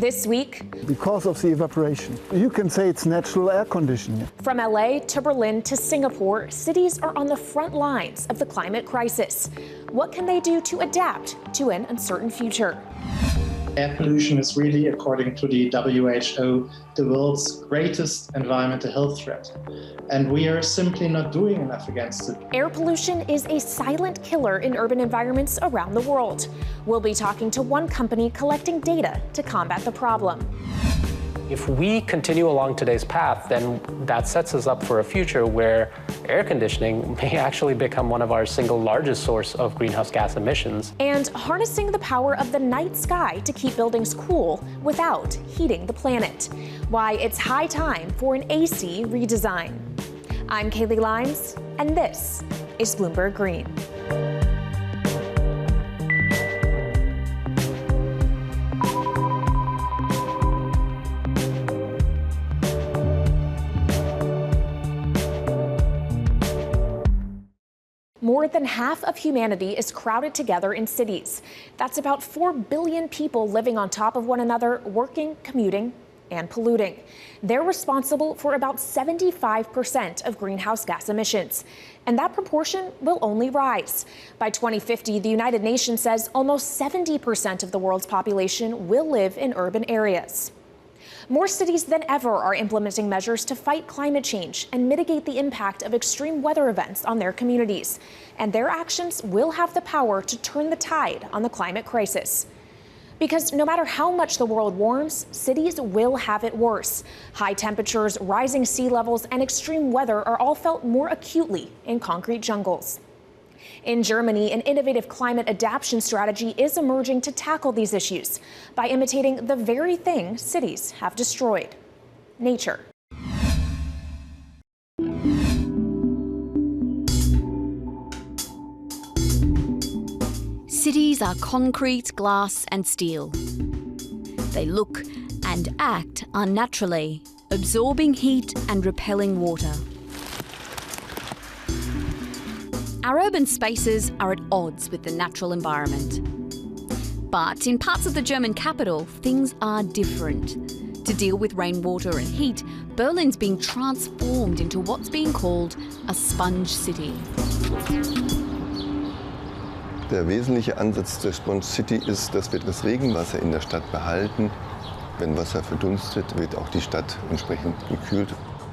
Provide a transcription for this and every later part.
This week, because of the evaporation. You can say it's natural air conditioning. From LA to Berlin to Singapore, cities are on the front lines of the climate crisis. What can they do to adapt to an uncertain future? Air pollution is really, according to the WHO, the world's greatest environmental health threat. And we are simply not doing enough against it. Air pollution is a silent killer in urban environments around the world. We'll be talking to one company collecting data to combat the problem. If we continue along today's path, then that sets us up for a future where air conditioning may actually become one of our single largest source of greenhouse gas emissions. And harnessing the power of the night sky to keep buildings cool without heating the planet. Why it's high time for an AC redesign. I'm Kaylee Limes, and this is Bloomberg Green. More than half of humanity is crowded together in cities. That's about 4 billion people living on top of one another, working, commuting, and polluting. They're responsible for about 75% of greenhouse gas emissions. And that proportion will only rise. By 2050, the United Nations says almost 70% of the world's population will live in urban areas. More cities than ever are implementing measures to fight climate change and mitigate the impact of extreme weather events on their communities. And their actions will have the power to turn the tide on the climate crisis. Because no matter how much the world warms, cities will have it worse. High temperatures, rising sea levels, and extreme weather are all felt more acutely in concrete jungles. In Germany, an innovative climate adaptation strategy is emerging to tackle these issues by imitating the very thing cities have destroyed: nature. Cities are concrete, glass, and steel. They look and act unnaturally, absorbing heat and repelling water. Our urban spaces are at odds with the natural environment. But in parts of the German capital, things are different. To deal with rainwater and heat, Berlin's being transformed into what's being called a sponge city. Der wesentliche Ansatz der Sponge City ist, dass wir das Regenwasser in der Stadt behalten. Wenn Wasser verdunstet, wird auch die Stadt entsprechend gekühlt.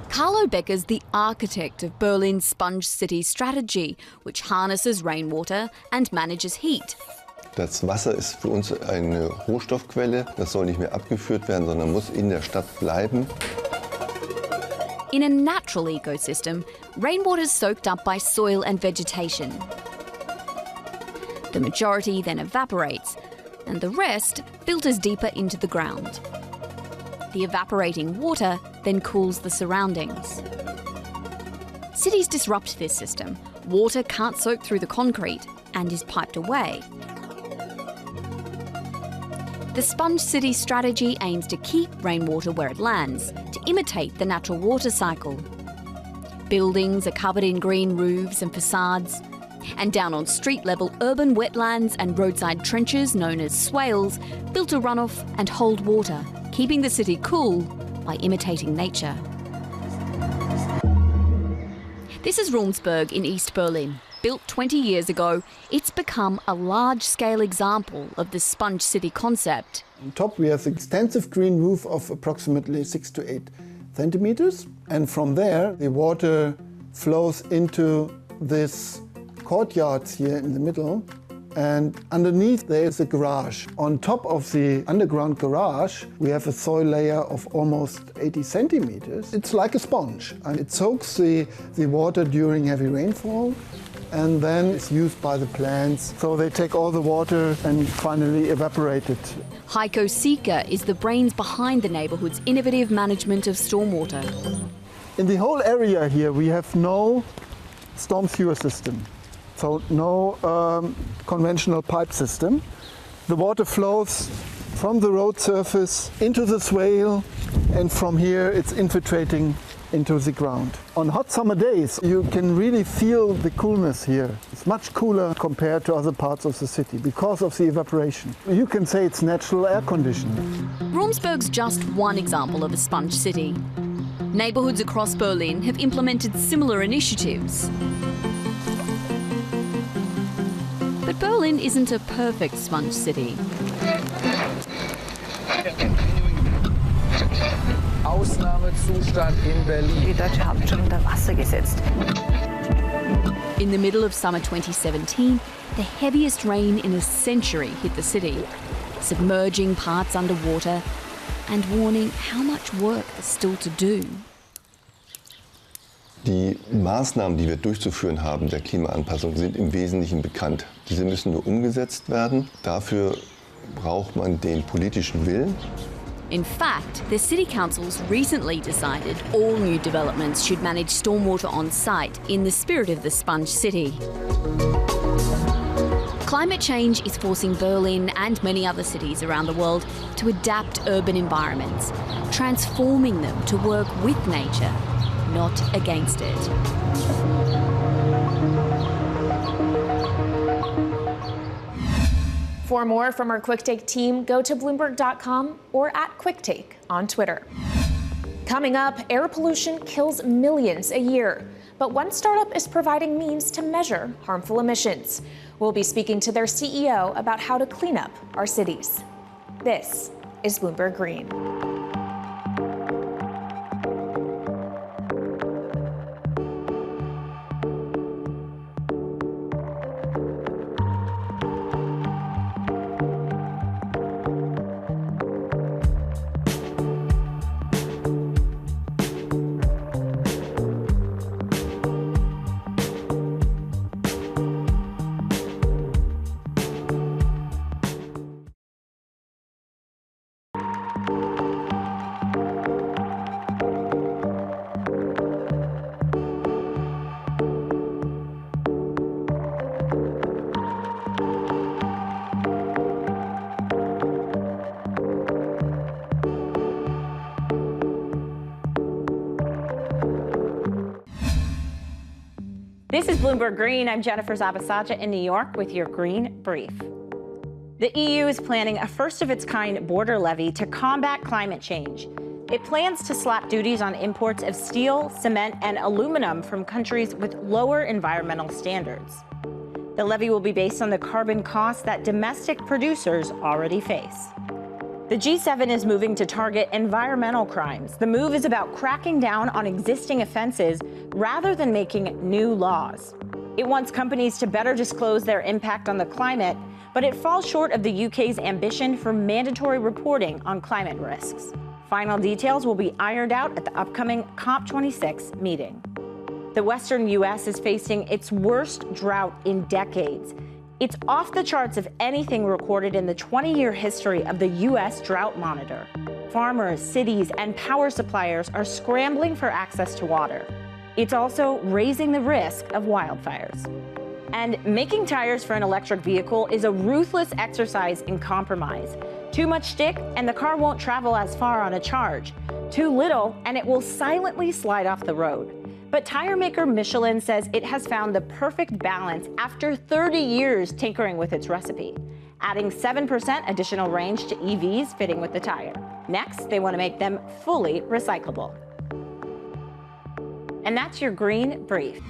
Carlo Becker's the architect of Berlin's Sponge City strategy, which harnesses rainwater and manages heat. Das Wasser ist für uns eine Rohstoffquelle. Das soll nicht mehr abgeführt werden, sondern muss in der Stadt bleiben. In a natural ecosystem, rainwater is soaked up by soil and vegetation. The majority then evaporates, and the rest filters deeper into the ground. The evaporating water then cools the surroundings. Cities disrupt this system. Water can't soak through the concrete and is piped away. The Sponge City strategy aims to keep rainwater where it lands, to imitate the natural water cycle. Buildings are covered in green roofs and facades, and down on street level, urban wetlands and roadside trenches known as swales filter runoff and hold water, keeping the city cool by imitating nature. This is Ruhmsburg in East Berlin. Built 20 years ago, it's become a large-scale example of the sponge city concept. On top we have an extensive green roof of approximately 6 to 8 centimeters. And from there the water flows into this courtyards here in the middle. And underneath there is a garage. On top of the underground garage we have a soil layer of almost 80 centimeters. It's like a sponge, and it soaks the water during heavy rainfall, and then it's used by the plants. So they take all the water and finally evaporate it. Heiko Sieker is the brains behind the neighbourhood's innovative management of stormwater. In the whole area here we have no storm sewer system. So no conventional pipe system. The water flows from the road surface into the swale, and from here it's infiltrating into the ground. On hot summer days, you can really feel the coolness here. It's much cooler compared to other parts of the city because of the evaporation. You can say it's natural air conditioning. Romsburg's just one example of a sponge city. Neighbourhoods across Berlin have implemented similar initiatives. But Berlin isn't a perfect sponge city. Ausnahmezustand in Berlin. Die deutsche Hauptstadt unter Wasser gesetzt. In the middle of summer 2017, the heaviest rain in a century hit the city, submerging parts underwater and warning how much work is still to do. Die Maßnahmen, die wir durchzuführen haben, der Klimaanpassung, sind im Wesentlichen bekannt. Diese müssen nur umgesetzt werden. Dafür braucht man den politischen Willen. In fact, the city councils recently decided all new developments should manage stormwater on site in the spirit of the sponge city. Climate change is forcing Berlin and many other cities around the world to adapt urban environments, transforming them to work with nature, not against it. For more from our Quick Take team, go to Bloomberg.com or @QuickTake on Twitter. Coming up, air pollution kills millions a year, but one startup is providing means to measure harmful emissions. We'll be speaking to their CEO about how to clean up our cities. This is Bloomberg Green. This is Bloomberg Green. I'm Jennifer Zabasaja in New York with your Green Brief. The EU is planning a first-of-its-kind border levy to combat climate change. It plans to slap duties on imports of steel, cement, and aluminum from countries with lower environmental standards. The levy will be based on the carbon costs that domestic producers already face. The G7 is moving to target environmental crimes. The move is about cracking down on existing offenses rather than making new laws. It wants companies to better disclose their impact on the climate, but it falls short of the UK's ambition for mandatory reporting on climate risks. Final details will be ironed out at the upcoming COP26 meeting. The western U.S. is facing its worst drought in decades. It's off the charts of anything recorded in the 20-year history of the U.S. Drought Monitor. Farmers, cities, and power suppliers are scrambling for access to water. It's also raising the risk of wildfires. And making tires for an electric vehicle is a ruthless exercise in compromise. Too much stick, and the car won't travel as far on a charge. Too little, and it will silently slide off the road. But tire maker Michelin says it has found the perfect balance after 30 years tinkering with its recipe, adding 7% additional range to EVs fitting with the tire. Next, they want to make them fully recyclable. And that's your Green Brief.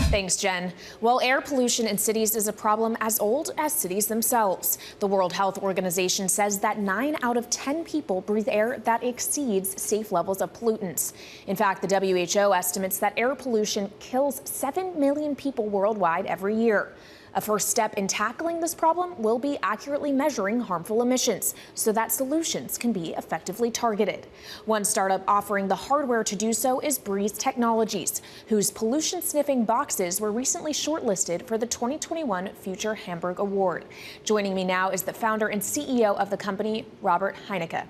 Thanks, Jen. Well, air pollution in cities is a problem as old as cities themselves. The World Health Organization says that 9 out of 10 people breathe air that exceeds safe levels of pollutants. In fact, the WHO estimates that air pollution kills 7 million people worldwide every year. A first step in tackling this problem will be accurately measuring harmful emissions so that solutions can be effectively targeted. One startup offering the hardware to do so is Breeze Technologies, whose pollution-sniffing boxes were recently shortlisted for the 2021 Future Hamburg Award. Joining me now is the founder and CEO of the company, Robert Heinecke.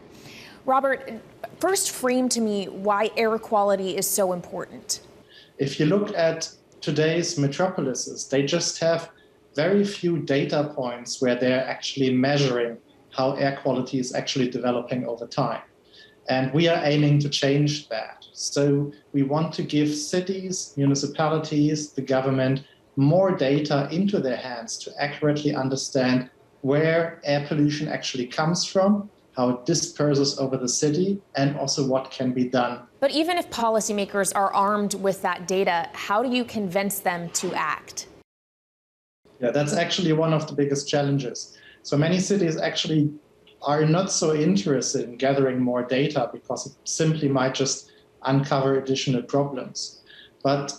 Robert, first frame to me why air quality is so important. If you look at today's metropolises, they just have very few data points where they're actually measuring how air quality is actually developing over time. And we are aiming to change that. So we want to give cities, municipalities, the government, more data into their hands to accurately understand where air pollution actually comes from, how it disperses over the city, and also what can be done. But even if policymakers are armed with that data, how do you convince them to act? Yeah, that's actually one of the biggest challenges. So many cities actually are not so interested in gathering more data because it simply might just uncover additional problems. But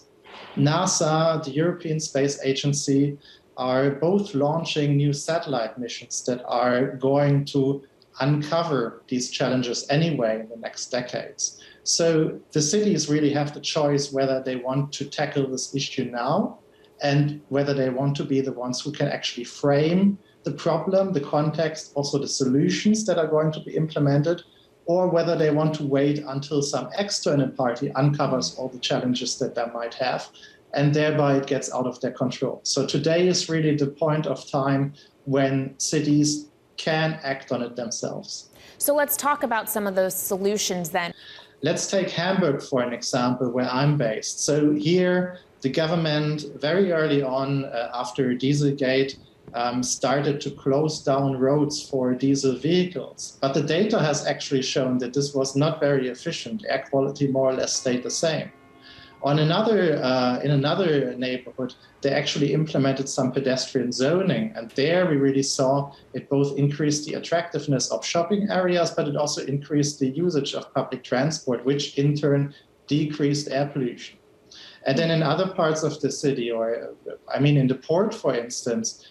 NASA, the European Space Agency, are both launching new satellite missions that are going to uncover these challenges anyway in the next decades. So the cities really have the choice whether they want to tackle this issue now and whether they want to be the ones who can actually frame the problem, the context, also the solutions that are going to be implemented, or whether they want to wait until some external party uncovers all the challenges that they might have, and thereby it gets out of their control. So today is really the point of time when cities can act on it themselves. So let's talk about some of those solutions then. Let's take Hamburg for an example, where I'm based. So here, the government very early on, after Dieselgate, started to close down roads for diesel vehicles. But the data has actually shown that this was not very efficient. Air quality more or less stayed the same. In another neighborhood, they actually implemented some pedestrian zoning. And there we really saw it both increased the attractiveness of shopping areas, but it also increased the usage of public transport, which in turn decreased air pollution. And then in other parts of the city, in the port, for instance,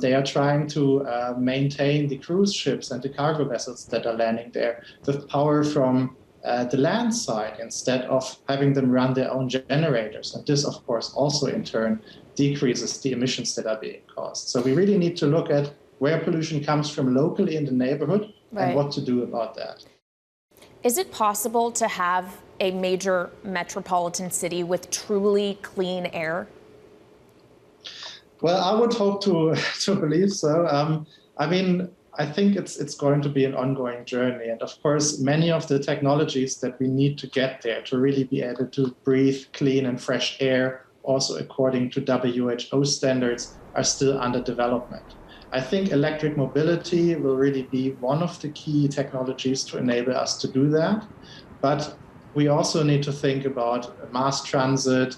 they are trying to maintain the cruise ships and the cargo vessels that are landing there with power from the land side instead of having them run their own generators. And this, of course, also in turn decreases the emissions that are being caused. So we really need to look at where pollution comes from locally in the neighborhood and what to do about that. Is it possible to have a major metropolitan city with truly clean air? Well, I would hope to believe so. I think it's going to be an ongoing journey. And of course, many of the technologies that we need to get there to really be able to breathe clean and fresh air, also according to WHO standards, are still under development. I think electric mobility will really be one of the key technologies to enable us to do that. But we also need to think about mass transit,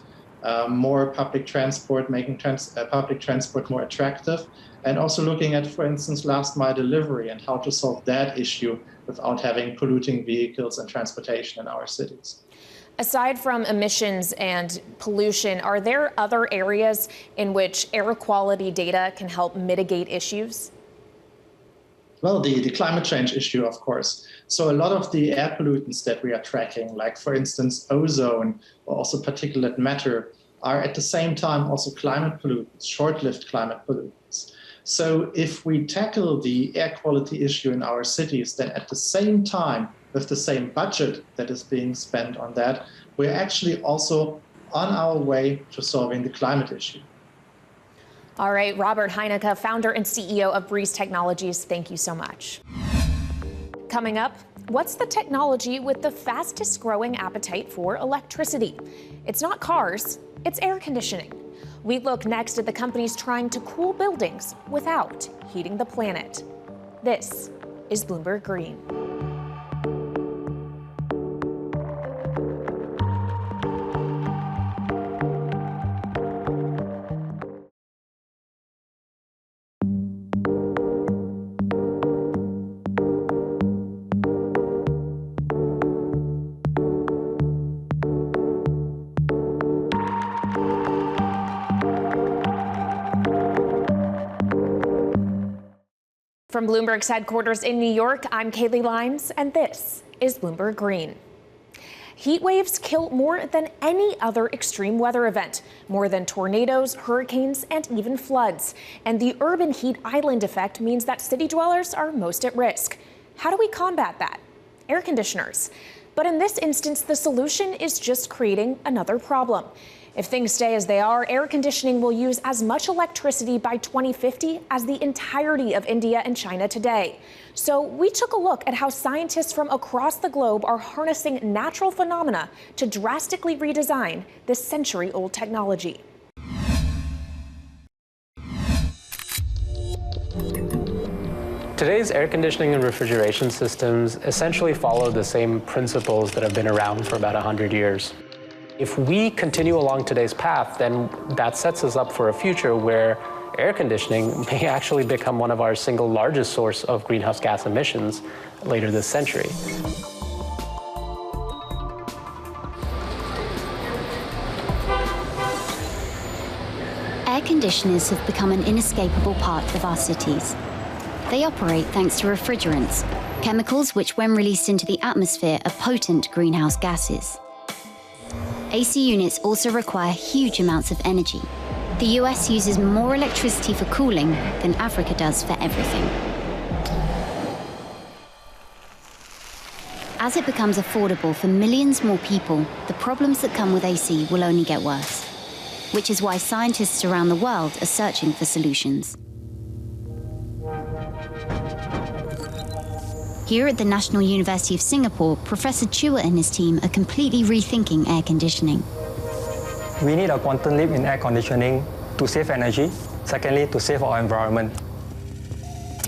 more public transport, making public transport more attractive, and also looking at, for instance, last mile delivery and how to solve that issue without having polluting vehicles and transportation in our cities. Aside from emissions and pollution, are there other areas in which air quality data can help mitigate issues? Well, the climate change issue, of course. So a lot of the air pollutants that we are tracking, like, for instance, ozone or also particulate matter, are at the same time also climate pollutants, short-lived climate pollutants. So if we tackle the air quality issue in our cities, then at the same time, with the same budget that is being spent on that, we're actually also on our way to solving the climate issue. All right, Robert Heinecke, founder and CEO of Breeze Technologies, thank you so much. Coming up, what's the technology with the fastest growing appetite for electricity? It's not cars, it's air conditioning. We look next at the companies trying to cool buildings without heating the planet. This is Bloomberg Green. From Bloomberg's headquarters in New York, I'm Kaylee Limes, and this is Bloomberg Green. Heat waves kill more than any other extreme weather event, more than tornadoes, hurricanes, and even floods. And the urban heat island effect means that city dwellers are most at risk. How do we combat that? Air conditioners. But in this instance, the solution is just creating another problem. If things stay as they are, air conditioning will use as much electricity by 2050 as the entirety of India and China today. So we took a look at how scientists from across the globe are harnessing natural phenomena to drastically redesign this century-old technology. Today's air conditioning and refrigeration systems essentially follow the same principles that have been around for about 100 years. If we continue along today's path, then that sets us up for a future where air conditioning may actually become one of our single largest source of greenhouse gas emissions later this century. Air conditioners have become an inescapable part of our cities. They operate thanks to refrigerants, chemicals which, when released into the atmosphere, are potent greenhouse gases. AC units also require huge amounts of energy. The US uses more electricity for cooling than Africa does for everything. As it becomes affordable for millions more people, the problems that come with AC will only get worse, which is why scientists around the world are searching for solutions. Here at the National University of Singapore, Professor Chua and his team are completely rethinking air conditioning. We need a quantum leap in air conditioning to save energy, secondly, to save our environment.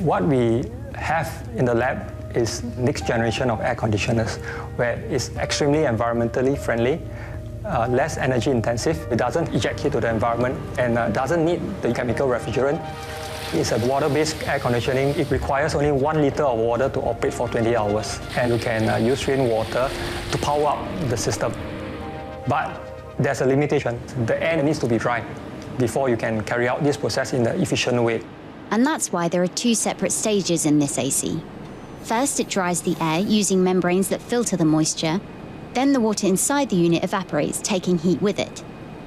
What we have in the lab is next generation of air conditioners, where it's extremely environmentally friendly, less energy intensive, it doesn't eject heat to the environment, and doesn't need the chemical refrigerant. It's a water-based air conditioning. It requires only 1 liter of water to operate for 20 hours. And you can use rainwater to power up the system. But there's a limitation. The air needs to be dry before you can carry out this process in an efficient way. And that's why there are two separate stages in this AC. First, it dries the air using membranes that filter the moisture. Then the water inside the unit evaporates, taking heat with it.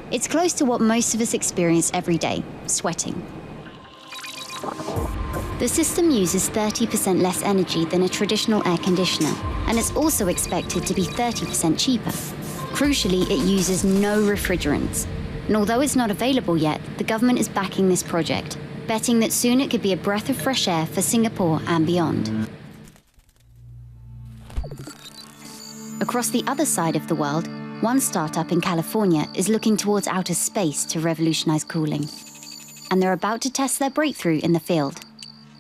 It's close to what most of us experience every day, sweating. The system uses 30% less energy than a traditional air conditioner, and it's also expected to be 30% cheaper. Crucially, it uses no refrigerants. And although it's not available yet, the government is backing this project, betting that soon it could be a breath of fresh air for Singapore and beyond. Across the other side of the world, one startup in California is looking towards outer space to revolutionize cooling. And they're about to test their breakthrough in the field.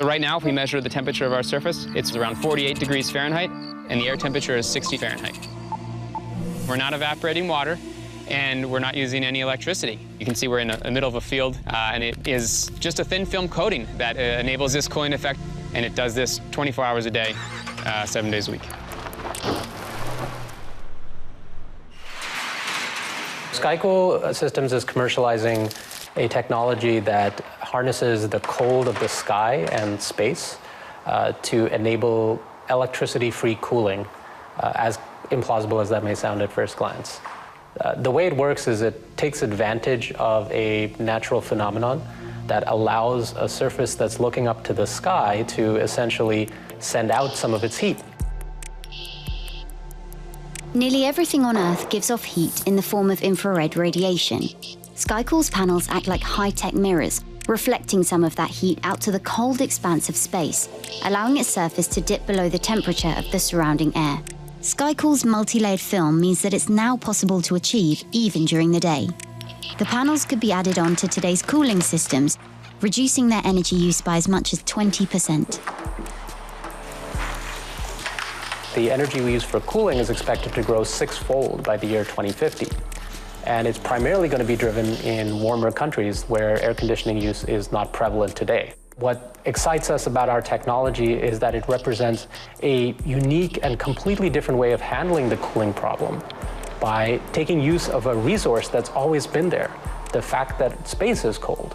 Right now, if we measure the temperature of our surface, it's around 48 degrees Fahrenheit, and the air temperature is 60 Fahrenheit. We're not evaporating water, and we're not using any electricity. You can see we're in the middle of a field, and it is just a thin film coating that enables this cooling effect, and it does this 24 hours a day, 7 days a week. SkyCool Systems is commercializing a technology that harnesses the cold of the sky and space to enable electricity-free cooling, as implausible as that may sound at first glance. The way it works is it takes advantage of a natural phenomenon that allows a surface that's looking up to the sky to essentially send out some of its heat. Nearly everything on Earth gives off heat in the form of infrared radiation. SkyCool's panels act like high-tech mirrors, reflecting some of that heat out to the cold expanse of space, allowing its surface to dip below the temperature of the surrounding air. SkyCool's multi-layered film means that it's now possible to achieve even during the day. The panels could be added on to today's cooling systems, reducing their energy use by as much as 20%. The energy we use for cooling is expected to grow 6-fold by the year 2050. And it's primarily going to be driven in warmer countries where air conditioning use is not prevalent today. What excites us about our technology is that it represents a unique and completely different way of handling the cooling problem by taking use of a resource that's always been there, the fact that space is cold.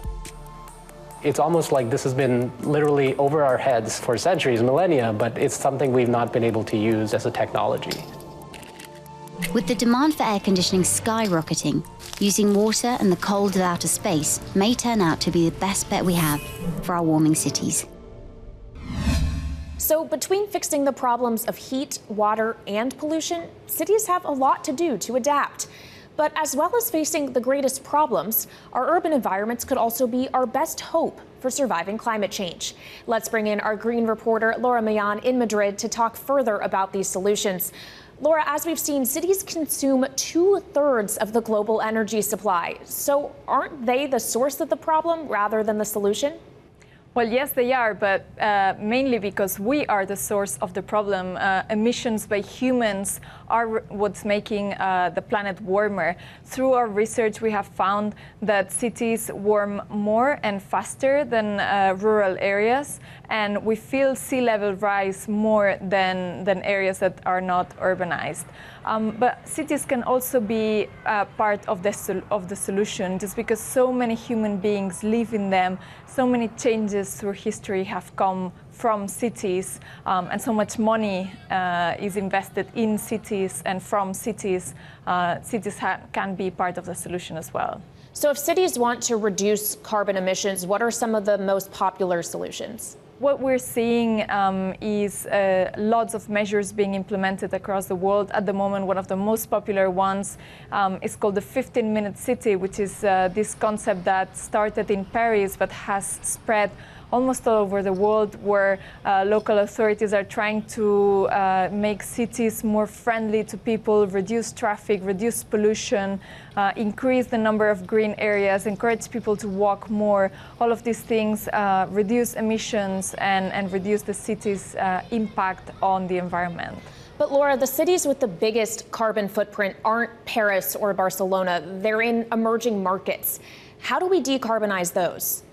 It's almost like this has been literally over our heads for centuries, millennia, but it's something we've not been able to use as a technology. With the demand for air conditioning skyrocketing, using water and the cold of outer space may turn out to be the best bet we have for our warming cities. So between fixing the problems of heat, water, and pollution, cities have a lot to do to adapt. But as well as facing the greatest problems, our urban environments could also be our best hope for surviving climate change. Let's bring in our green reporter, Laura Millan, in Madrid to talk further about these solutions. Laura, as we've seen, cities consume 2/3 of the global energy supply. So aren't they the source of the problem rather than the solution? Well, yes, they are, but mainly because we are the source of the problem. Emissions by humans are what's making the planet warmer. Through our research, we have found that cities warm more and faster than rural areas, and we feel sea level rise more than areas that are not urbanized. But cities can also be part of the solution, just because so many human beings live in them. So many changes through history have come from cities, and so much money is invested in cities and from cities. Cities can be part of the solution as well. So if cities want to reduce carbon emissions, what are some of the most popular solutions? What we're seeing is lots of measures being implemented across the world. At the moment, one of the most popular ones is called the 15-minute city, which is this concept that started in Paris but has spread almost all over the world, where local authorities are trying to make cities more friendly to people, reduce traffic, reduce pollution, increase the number of green areas, encourage people to walk more. All of these things reduce emissions and reduce the city's impact on the environment. But Laura, the cities with the biggest carbon footprint aren't Paris or Barcelona. They're in emerging markets. How do we decarbonize those?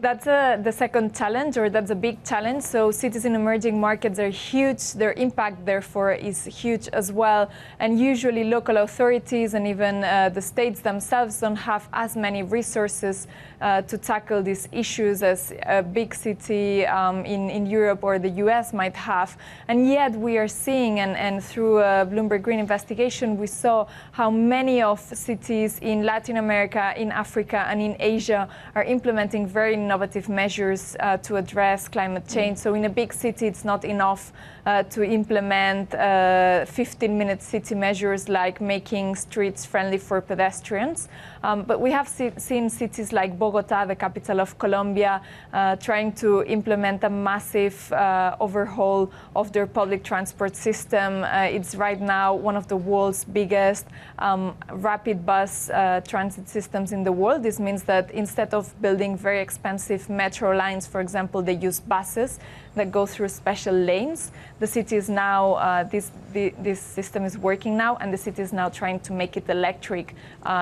That's the second challenge, or that's a big challenge. So cities in emerging markets are huge. Their impact, therefore, is huge as well. And usually local authorities and even the states themselves don't have as many resources to tackle these issues as a big city in Europe or the US might have. And yet we are seeing, and through a Bloomberg Green investigation, we saw how many of cities in Latin America, in Africa, and in Asia are implementing very innovative measures to address climate change. So in a big city, it's not enough to implement 15-minute city measures like making streets friendly for pedestrians. But we have seen cities like Bogota, the capital of Colombia, trying to implement a massive overhaul of their public transport system. It's right now one of the world's biggest rapid bus transit systems in the world. This means that instead of building very expensive metro lines, for example, they use buses that go through special lanes. The city is now, this system is working now, and the city is now trying to make it electric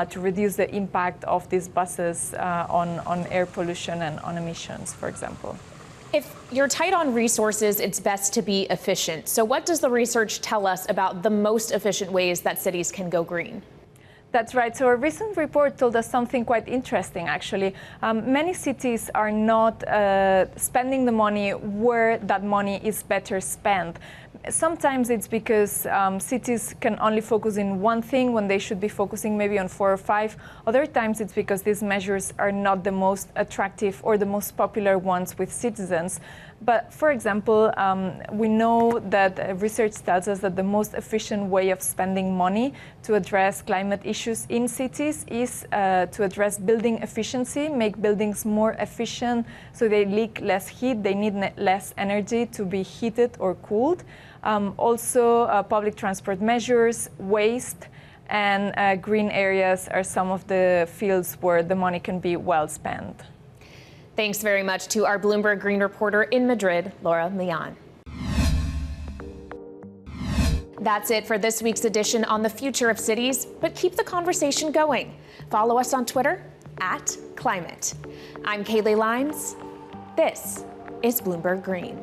to reduce the impact of these buses on air pollution and on emissions, for example. If you're tight on resources, it's best to be efficient. So what does the research tell us about the most efficient ways that cities can go green? That's right. So a recent report told us something quite interesting, actually. Many cities are not spending the money where that money is better spent. Sometimes it's because cities can only focus in one thing when they should be focusing maybe on 4 or 5. Other times it's because these measures are not the most attractive or the most popular ones with citizens. But for example, we know that research tells us that the most efficient way of spending money to address climate issues in cities is to address building efficiency, make buildings more efficient so they leak less heat, they need less energy to be heated or cooled. Also, public transport measures, waste, and green areas are some of the fields where the money can be well spent. Thanks very much to our Bloomberg Green reporter in Madrid, Laura Millan. That's it for this week's edition on the future of cities, but keep the conversation going. Follow us on Twitter @Climate. I'm Kayleigh Lyons. This is Bloomberg Green.